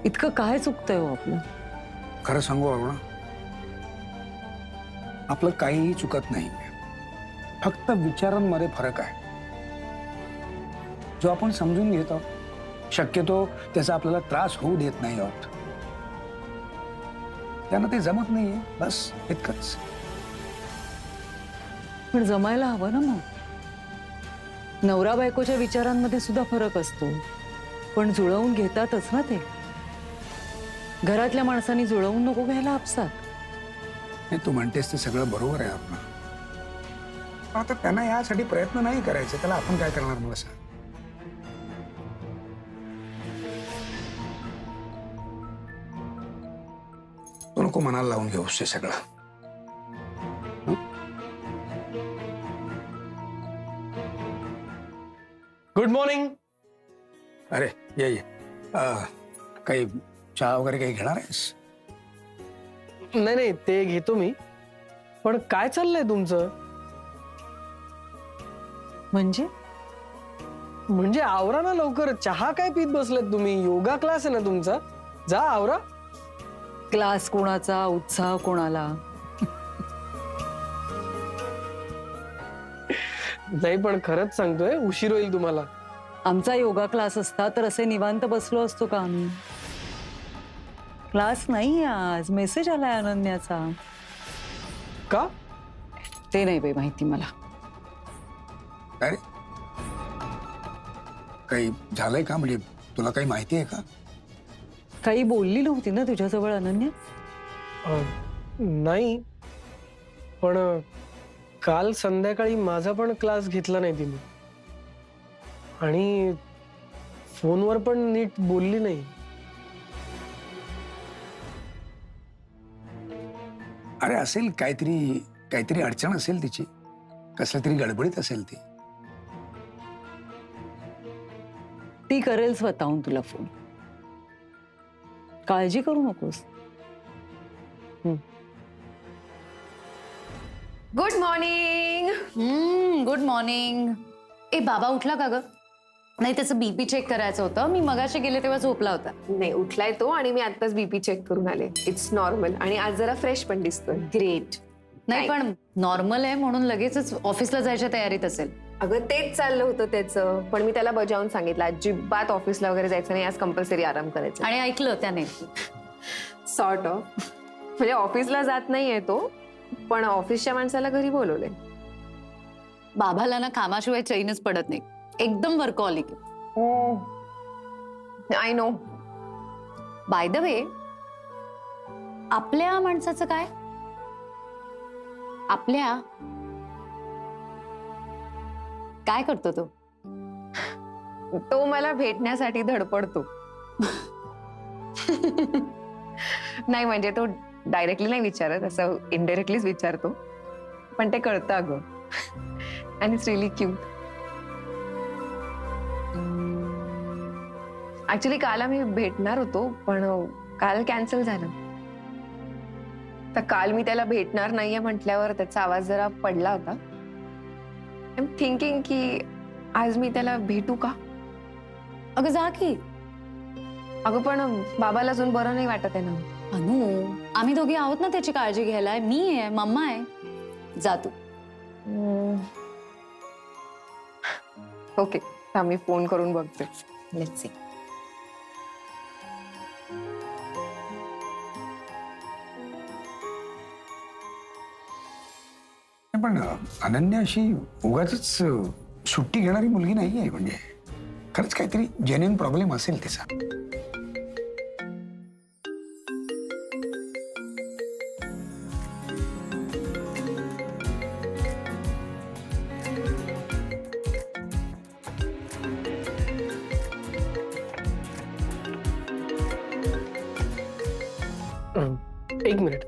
इतकं काय चुकतंय हो आपलं? खरं सांगू अरुणा, आपलं काहीही चुकत नाही. फक्त विचारांमध्ये फरक आहे जो आपण समजून घेत आहोत. शक्यतो त्याचा आपल्याला त्रास होऊ देत नाही आहोत. त्यांना ते जमत नाहीये, बस इतकंच. पण जमायला हवं ना मग. नवरा बायकोच्या विचारांमध्ये सुद्धा फरक असतो, पण जुळवून घेतातच ना ते. घरातल्या माणसांनी जुळवून नको घ्यायला आपसात. हे तू म्हणतेस ते सगळं बरोबर आहे आपण. आता त्यांना यासाठी प्रयत्न नाही करायचे, त्याला आपण काय करणार मला सांग. तू नको मनाला लावून घेऊस ते सगळं. Good morning. अरे ये काही चहा वगैरे काही घेणार आहेस? नाही नाही ते घेतो मी. पण काय चाललंय तुमचं? म्हणजे आवरा ना लवकर. चहा काय पीत बसलेत तुम्ही? योगा क्लास आहे ना तुमचा, जा आवरा. क्लास कोणाचा, उत्साह कोणाला? नाही पण खरंच सांगतोय, उशीर होईल तुम्हाला. आमचा योगा क्लास असता तर असे निवांत बसलो असतो का आम्ही? क्लास नाही आज. मेसेज आलाय अनन्याचा. का? ते नाही बाई माहिती मला. अरे काही झालंय का? म्हणजे तुला काही माहिती आहे का? काही बोलली नव्हती ना तुझ्याजवळ अनन्या? नाही पण काल संध्याकाळी माझा पण क्लास घेतला नाही तिने, आणि फोनवर पण नीट बोलली नाही. अरे असेल काहीतरी, काहीतरी अडचण असेल तिची, कसल्या तरी गडबडीत असेल ती. ती करेल स्वतःहून तुला फोन. काळजी करू नकोस. Good morning. Good morning. ए बाबा उठला का ग? नाही त्याचं बीपी चेक करायचं होतं. मी मगाशी गेले तेव्हा झोपला होता. नाही उठलाय तो, आणि मी आताच बीपी चेक करून आले. इट्स नॉर्मल, आणि आज जरा फ्रेश पण दिसतोय. ग्रेट. नाही पण नॉर्मल आहे म्हणून लगेचच ऑफिसला जायच्या तयारीत असेल. अगं तेच चाललं होतं त्याचं, पण मी त्याला बजावून सांगितलं अजिबात ऑफिसला वगैरे जायचं नाही, आज कंपल्सरी आराम करायचा. आणि ऐकलं त्याने. Sort of. म्हणजे ऑफिसला जात नाहीये तो, पण ऑफिसच्या माणसाला घरी बोलवले. बाबाला ना कामाशिवाय चैनच पडत नाही. एकदम workaholic. I know. By the way, आपल्या माणसाचं काय? आपल्या काय करतो तो? तो मला भेटण्यासाठी धडपडतो. नाही म्हणजे तो डायरेक्टली नाही विचारत, असं इनडायरेक्टलीच विचारतो, पण ते कळतं अगं. And it's really cute. Actually काल आम्ही भेटणार होतो, पण काल कॅन्सल झालं. तर काल मी त्याला भेटणार नाहीये म्हटल्यावर त्याचा आवाज जरा पडला होता. आय एम थिंकिंग की आज मी त्याला भेटू का? अगं जा की. अगं पण बाबाला अजून बरं नाही वाटत आहे ना. अनु, आम्ही दोघी आहोत ना त्याची काळजी घ्यायला. मी आहे, मम्मा आहे. जा तू. ओके, आम्ही फोन करून बघते. Let's see. पण अनन्या अशी उगाचच सुट्टी घेणारी मुलगी नाही आहे. म्हणजे खरंच काहीतरी जेन्युइन प्रॉब्लेम असेल तिचा. एक minute.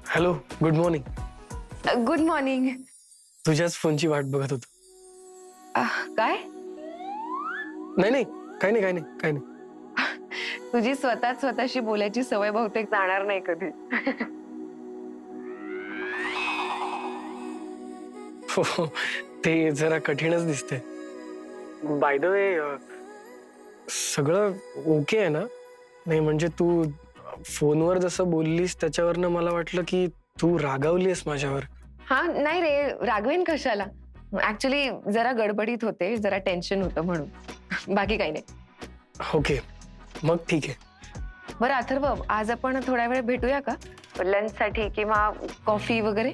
Hello, good morning. Good morning. तुझ्याच फोनची वाट बघत होतो. काय? नाही नाही काही नाही काही नाही काही नाही. तुझी स्वतःशी बोलायची सवय बहुतेक जाणार नाही कधी. हो, ते जरा कठीणच दिसते. बाय द वे, सगळं ओके आहे ना? नाही म्हणजे तू फोनवर जसं बोललीस त्याच्यावरनं मला वाटलं की तू रागावलीस माझ्यावर. हा नाही रे, रागवेन कशाला. ऍक्च्युली जरा गडबडीत होते, जरा टेन्शन होतं म्हणून. बाकी काही नाही. ओके, मग ठीक आहे. बरं अथर्व, आज आपण थोड्या वेळ भेटूया का, लंच साठी किंवा कॉफी वगैरे?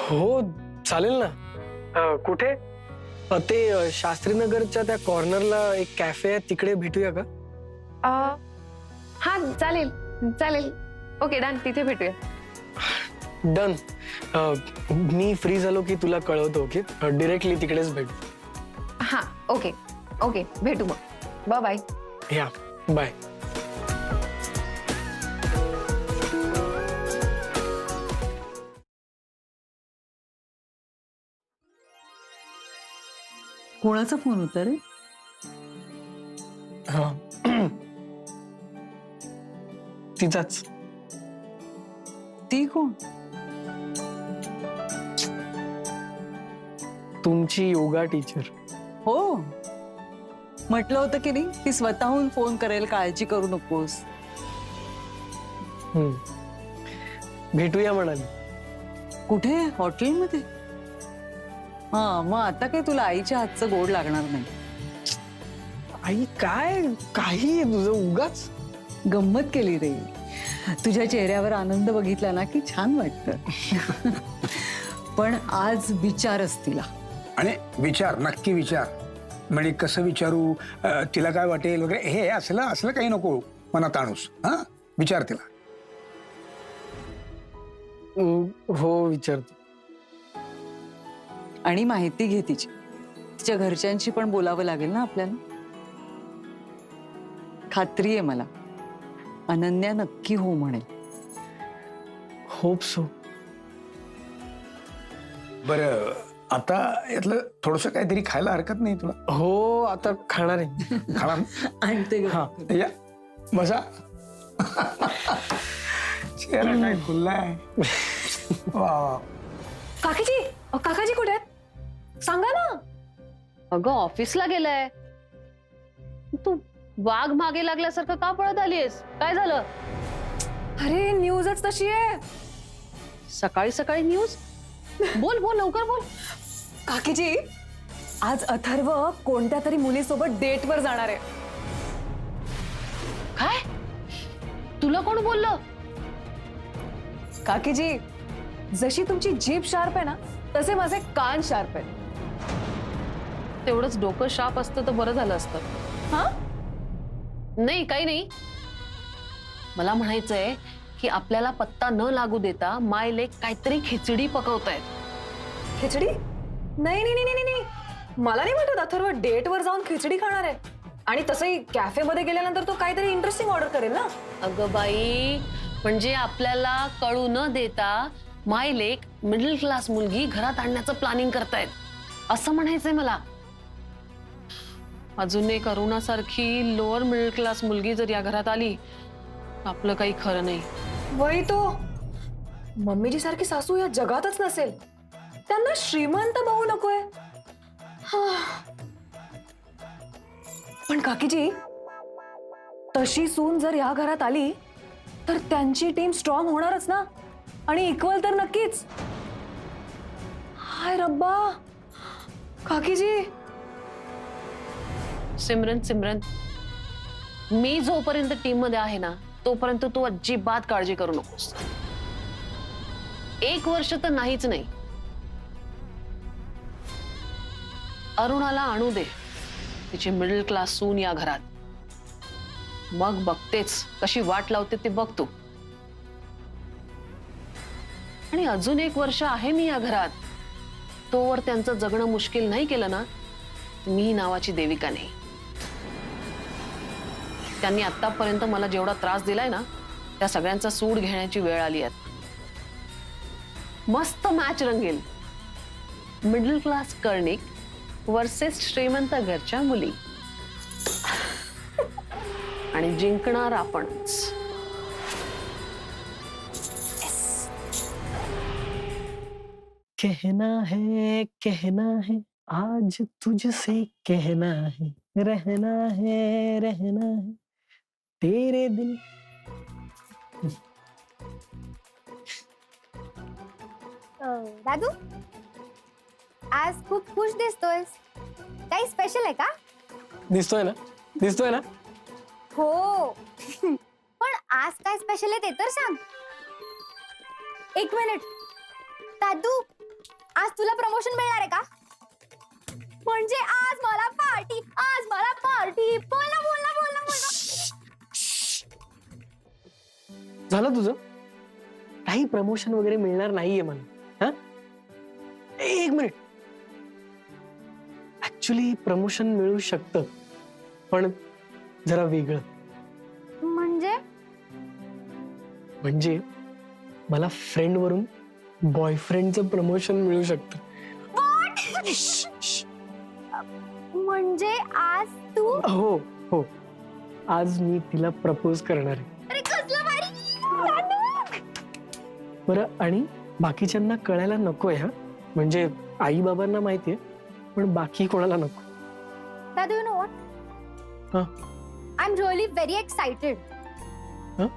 हो चालेल ना. कुठे? ते शास्त्रीनगरच्या त्या कॉर्नरला एक कॅफे आहे, तिकडे भेटूया का? हा चालेल चालेल. ओके डन, तिथे भेटूया. डन. मी फ्री झालो की तुला कळवतो. ओके, डिरेक्टली तिकडेच भेटू. हा ओके ओके, भेटू मग. Bye bye. या बाय. कोणाचा फोन होता रे? तिचाच. ती कोण? तुमची योगा टीचर. हो, म्हटलं होतं की नाही, ती स्वतःहून फोन करेल, काळजी करू नकोस. भेटूया म्हणाली. कुठे? हॉटेलमध्ये? हा, मग आता काही तुला आईच्या हातचं गोड लागणार नाही. आई काय काही तुझं उगाच. गंमत केली रे. तुझ्या चेहऱ्यावर आनंद बघितला ना की छान वाटतं. पण आज विचारच तिला. आणि विचार, नक्की विचार. म्हणजे कसं विचारू, तिला काय वाटेल वगैरे, हे असलं असलं काही नको मनात आणूस. हा, विचार तिला. हो विचारतो. आणि माहिती घे तिची. तिच्या घरच्यांशी पण बोलावं लागेल ना आपल्याला. खात्री आहे मला, अनन्या नक्की हो म्हणेल. Hope so. बरं, आता यातलं थोडस काहीतरी खायला हरकत नाही तुला? हो, आता खाणार आहे. खाणार? आणते ग. हा. या बसा. चेहरा काय खुल्लाय. वा. काकाजी, काकाजी कुठे आहेत? सांगा ना. अगं ऑफिसला गेलाय. तू वाघ मागे लागल्यासारखं का पळत आलीयस? काय झालं? अरे न्यूजच तशी आहे. सकाळी सकाळी न्यूज? बोल बोल, लवकर बोल. काकीजी, आज अथर्व कोणत्या तरी मुलीसोबत डेटवर जाणार आहे. काय? तुला कोण बोललं? काकीजी, जशी तुमची जीभ शार्प आहे ना, तसे माझे कान शार्प आहेत. तेवढंच डोकं शाप असतं तर बरं झालं असतं. हा? नाही, काही नाही. मला म्हणायचंय की आपल्याला पत्ता न लागू देता माय लेक काहीतरी खिचडी पकवतायत. खिचडी? नाही नाही नाही नाही नाही, मला नाही वाटत अथर्व डेटवर जाऊन खिचडी खाणार आहे. आणि तसंही कॅफेमध्ये गेल्यानंतर तो काहीतरी इंटरेस्टिंग ऑर्डर करेल ना. अगं बाई, म्हणजे आपल्याला कळू न देता माय लेक मिडल क्लास मुलगी घरात आणण्याचं प्लॅनिंग करतायत, असं म्हणायचंय मला. अजून एक अरुणासारखी लोअर मिडल क्लास मुलगी जर या घरात आली, आपलं काही खरं नाही. वही तो, मम्मीजी सारखी सासू या जगातच नसेल. त्यांना श्रीमंत भाऊ नकोय. पण काकीजी, तशी सून जर या घरात आली तर त्यांची टीम स्ट्रॉंग होणारच ना. आणि इक्वल तर नक्कीच. हाय रब्बा, काकीजी. सिमरन सिमरन, मी जोपर्यंत टीम मध्ये आहे ना, तोपर्यंत तू अजिबात काळजी करू नकोस. 1 वर्ष तर नाहीच नाही. अरुणाला आणू दे तिची मिडल क्लास सून या घरात. मग बघतेच कशी वाट लावते ते बघ तू. आणि अजून 1 वर्ष आहे मी या घरात. तोवर त्यांचं जगणं मुश्किल नाही केलं ना, मी नावाची देविका नाही. त्यांनी आतापर्यंत मला जेवढा त्रास दिलाय ना, त्या सगळ्यांचा सूड घेण्याची वेळ आली आहे. मस्त मॅच रंगेल. मिडल क्लास कर्णिक वर्सेस श्रीमंत घरच्या मुली. आणि जिंकणार आपणच. कहना है आज तुझसे कहना है रहना है तेरे दिल. दादू आज खूप खुश दिसतोयस. काही स्पेशल आहे का? दिसतोय ना हो पण आज काय स्पेशल आहे ते तर सांग. एक मिनिट दादू, आज तुला प्रमोशन मिळणार आहे का? म्हणजे आज मला पार्टी बोल ना. झालं तुझं? काही प्रमोशन वगैरे मिळणार नाहीये मला. हा, एक मिनिट. ऍक्च्युली प्रमोशन मिळू शकतं, पण जरा वेगळं. म्हणजे मला फ्रेंड वरून बॉयफ्रेंडचं प्रमोशन मिळू शकतं. म्हणजे आज तू हो आज मी तिला प्रपोज करणार आहे. अरे कसलं भारी. बरं, आणि बाकीच्यांना कळायला नकोय. हा, म्हणजे आई बाबांना माहितीये, पण बाकी कोणाला नको. दादू, you know what, Huh? I am really very excited. Huh?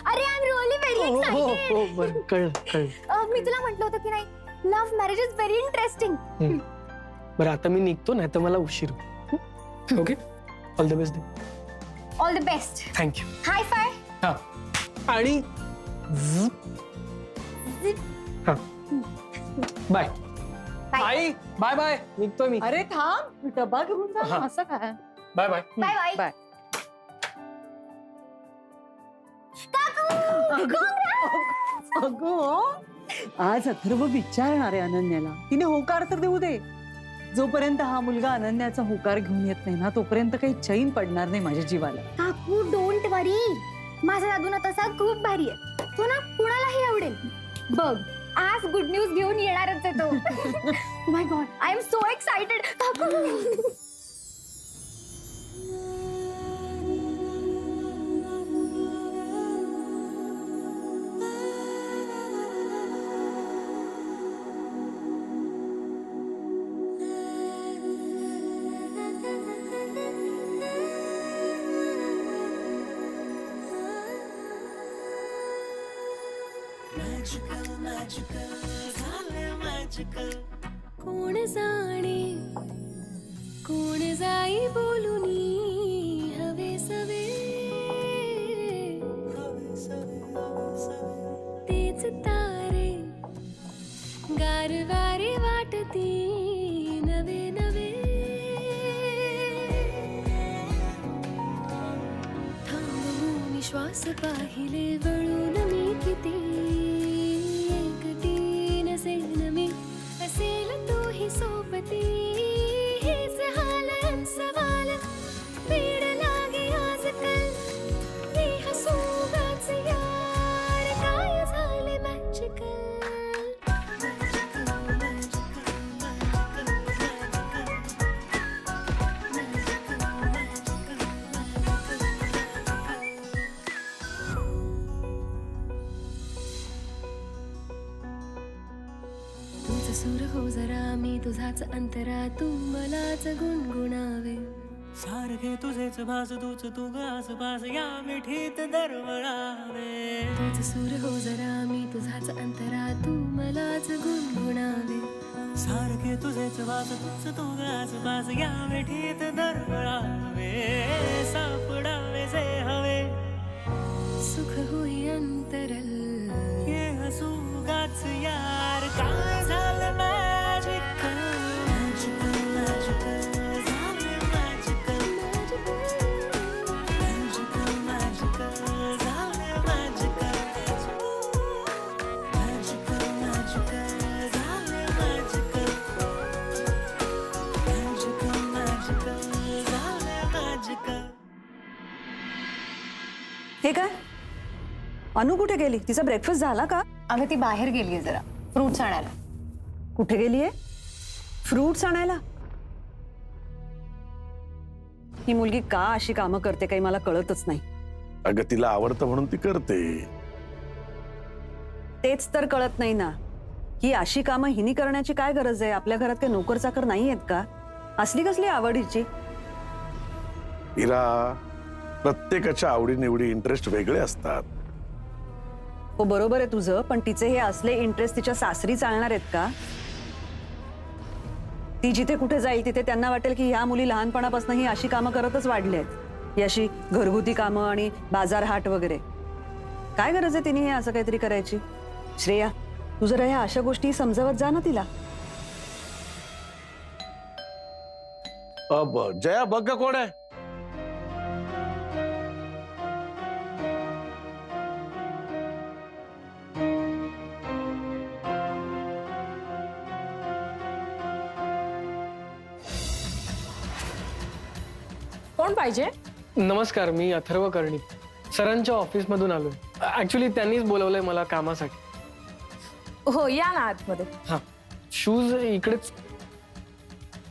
अरे I am really very excited. हो बरं, कळलं. मी तुला म्हटलं होतं की नाही, love marriage is very interesting. बरं, आता मी निघतो, नाही तर मला उशीर होईल. Okay, all the best. All the best. Thank you. High five. हा, आणि हा, बाय. Bye. आई, बाय बाय, निघतोय मी. अरे थांब, डबा घेऊन जा. हा. असं काय? Bye bye. Bye bye. Bye. अगं, आज अथर्व विचारणार आहे अनन्याला. तिने होकार तर देऊ दे. जोपर्यंत हा मुलगा अनन्याचा होकार घेऊन येत नाही ना, तोपर्यंत काही चैन पडणार नाही माझ्या जीवाला. काकू डोंट वरी, माझा दादू ना तसा खूप भारी आहे. तो ना कुणालाही आवडेल. बघ, आज गुड न्यूज घेऊन येणारच आहे तो. My god, I am so excited. काकू कोण जाणे कोण जाई बोलुनी हवे सवे तेच तारे गारवारे वाटती नवे नवे थांबून श्वास पाहिले वळून मी किती एकटी नसेन मी असेल तू ही सोबती हेच हाल सवाल पीड लागे आजकाल मी हसू गाच यार काय झाले मॅजिकल तुझ सूर हो जरा मी तुझाच अंतरा तू मलाच गुणगुणावे सारखे तुझेच भास तूच तू ग आसपास या मिठीत दरवळावे तुझ सूर हो जरा मी तुझाच अंतरा तू मलाच गुणगुणावे सारखे तुझेच भास तूच तू ग आसपास या मिठीत दरवळावे सापडावे जे हवे सुख होई अंतरल ये हसू गाच यार काय झालं मॅजिकल मॅजिकल मॅजिकल झालं मॅजिकल मॅजिकल मॅजिकल झालं मॅजिकल मॅजिकल मॅजिकल झालं मॅजिकल मॅजिकल मॅजिकल झालं मॅजिकल. हे काय, अनु कुठे गेली? तिचा ब्रेकफास्ट झाला का? अगं ती बाहेर गेलीये जरा फ्रुट्स आणायला. कुठे गेलीये? फ्रुट्स आणायला? ही मुलगी का अशी कामं करते काही मला कळतच नाही. अगं तिला आवडतं म्हणून ती करते. तेच तर कळत नाही ना, ही अशी कामं हिनी करण्याची काय गरज आहे? आपल्या घरात काही नोकर चाकर नाही आहेत का? असली कसली आवड हिची? इरा, प्रत्येकाच्या आवडीनिवडी इंटरेस्ट वेगळे असतात. हो बरोबर आहे तुझं, पण तिचे हे असले इंटरेस्ट तिच्या सासरी चालणार आहेत का? ती जिथे कुठे जाईल तिथे त्यांना वाटेल की ह्या मुली लहानपणापासून ही अशी कामं करतच वाढली आहेत, ही अशी घरगुती कामं आणि बाजार हाट वगैरे. काय गरज आहे तिने हे असं काहीतरी करायची? श्रेया, तू जरा ह्या अशा गोष्टी समजावत जा ना तिला. अब जया बघ ग कोण आहे. कोण पाहिजे? नमस्कार, मी अथर्व कर्णिक, सरांच्या ऑफिसमधून आलोय. ऍक्च्युली त्यांनीच बोलवलंय मला कामासाठी. हो या ना आतमध्ये. हा, शूज इकडेच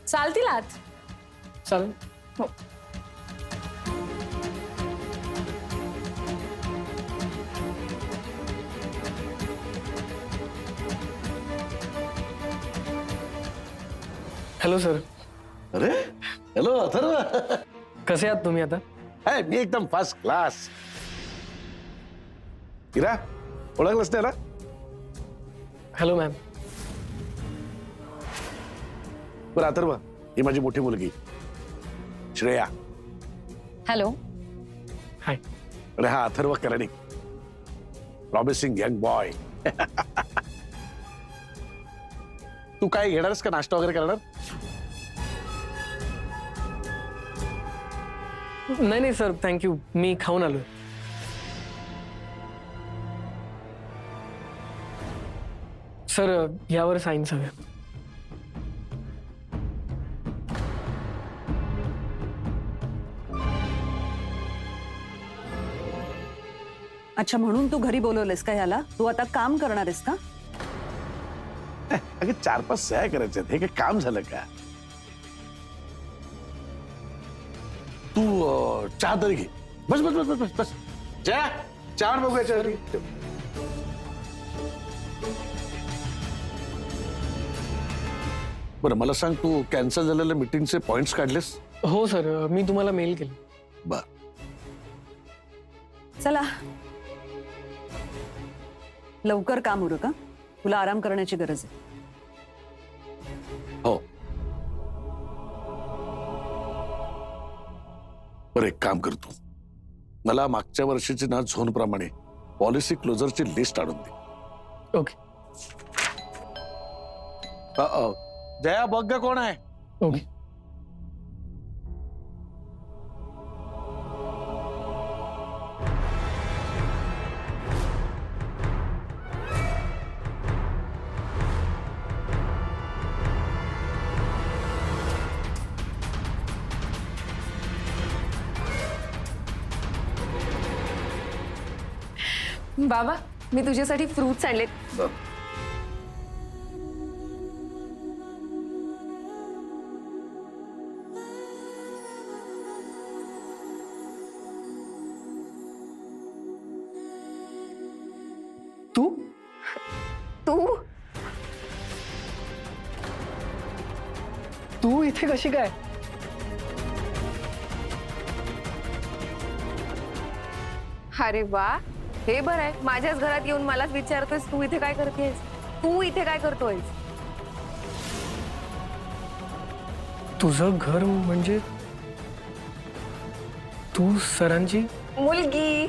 चालतील आत. चालेल. हो. Hello sir. अरे हॅलो अथर्व. कसे आहात तुम्ही आता? हाय, मी एकदम फर्स्ट क्लास. इरा, ओळखलंस ना? Hello ma'am. बरं अथर्व, ही माझी मोठी मुलगी श्रेया. हॅलो. हाय. आणि हा Atharva Karnik, promising young boy. तू काय घेणारस का? नाश्ता वगैरे करणार? नाही नाही सर, थँक्यू, मी खाऊन आलोय. सर यावर सायन्स हवे. अच्छा, म्हणून तू घरी बोलवलेस का ह्याला? तू आता काम करणार आहेस का? अगं 4-5 सह्या करायच्या, हे काय काम झालं का? तू चहा तरी घे. बस बस बस बस बस. चहा चहा बघूया तरी. बरं मला सांग, तू कॅन्सल झालेल्या मीटिंगचे पॉइंट्स काढलेस? हो सर, मी तुम्हाला मेल केली. बर. चला लवकर काम उरक. का तुला आराम करण्याची गरज आहे. हो. बरं एक काम करतो, मला मागच्या वर्षीची ना झोन प्रमाणे पॉलिसी क्लोजरची लिस्ट आणून दे. ओके. जया बघ ग कोण आहे. ओके. बाबा, मी तुझ्यासाठी फ्रुट्स आणलेत. तू तू तू इथे कशी काय? अरे वा, हे बरं आहे. माझ्याच घरात येऊन मलाच विचारतोयस तू इथे काय करतेस, तू इथे काय करतोयस? तुझं घर म्हणजे तू सरांची मुलगी.